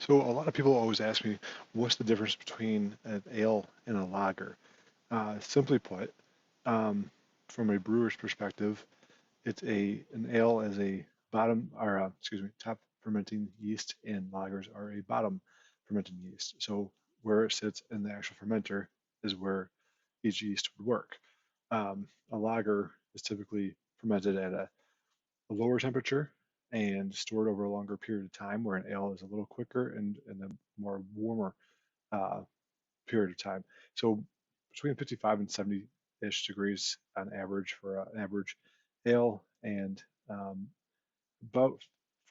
So a lot of people always ask me, what's the difference between an ale and a lager? Simply put, um, from a brewer's perspective, it's an ale as a bottom or excuse me, top fermenting yeast, and lagers are a bottom fermenting yeast. So where it sits in the actual fermenter is where each yeast would work. A lager is typically fermented at a lower temperature and stored over a longer period of time, where an ale is a little quicker and a more warmer uh, period of time. So between 55 and 70-ish degrees on average for an average ale, and um, about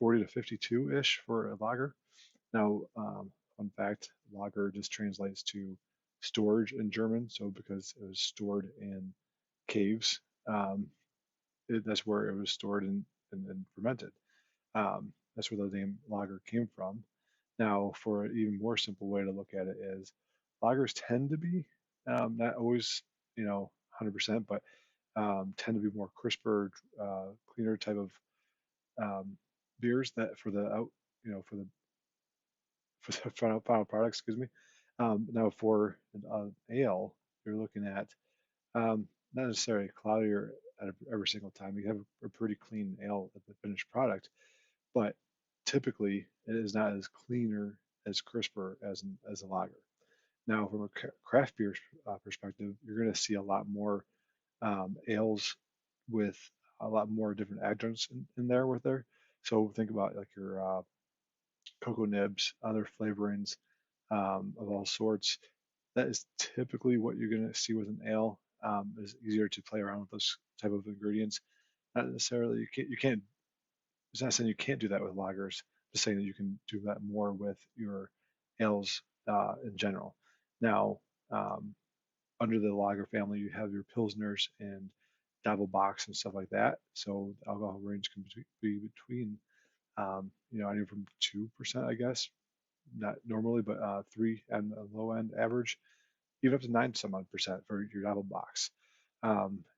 40 to 52-ish for a lager. Now, fun fact, lager just translates to storage in German. So because it was stored in caves, um, that's where it was stored and fermented. That's where the name lager came from. Now, for an even more simple way to look at it is lagers tend to be not always, 100%, but tend to be more crisper, cleaner type of um, beers that for the out, for the final product, excuse me. Now, for an ale, you're looking at not necessarily cloudier at every single time. You have a pretty clean ale at the finished product, but typically it is not as cleaner as crisper as a lager. Now, from a craft beer perspective, you're going to see a lot more ales with a lot more different adjuncts in there with there. So think about like your cocoa nibs, other flavorings of all sorts. That is typically what you're going to see with an ale. It's easier to play around with those type of ingredients. Not necessarily you can't. It's not saying you can't do that with lagers. Just saying that you can do that more with your ales in general. Now, um, under the lager family, you have your pilsners and box and stuff like that. So the alcohol range can be between anywhere from 2%, I guess, not normally, but three and the low end average, even up to nine some odd percent for your box.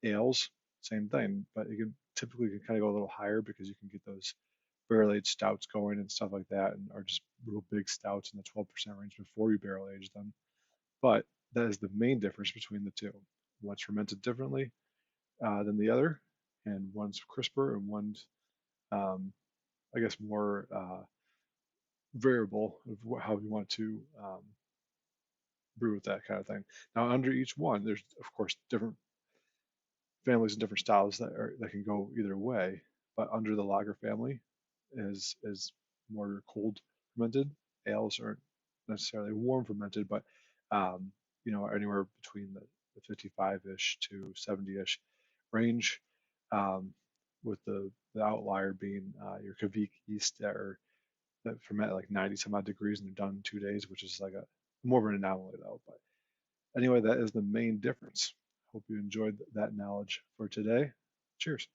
Ales, same thing, but it can typically can kind of go a little higher because you can get those barrel aged stouts going and stuff like that, and are just real big stouts in the 12% range before you barrel age them. But that is the main difference between the two. One's fermented differently than the other, and one's crisper and one's, um, I guess, more variable of how you want to brew with that kind of thing. Now, under each one, there's of course different families and different styles that can go either way. But under the lager family is more cold fermented. Ales aren't necessarily warm fermented, but anywhere between the 55-ish to 70-ish range, um, with the outlier being your Kvik yeast that ferment at like 90 some odd degrees and they're done in 2 days, which is like a more of an anomaly though. But anyway, that is the main difference. Hope you enjoyed that knowledge for today. Cheers.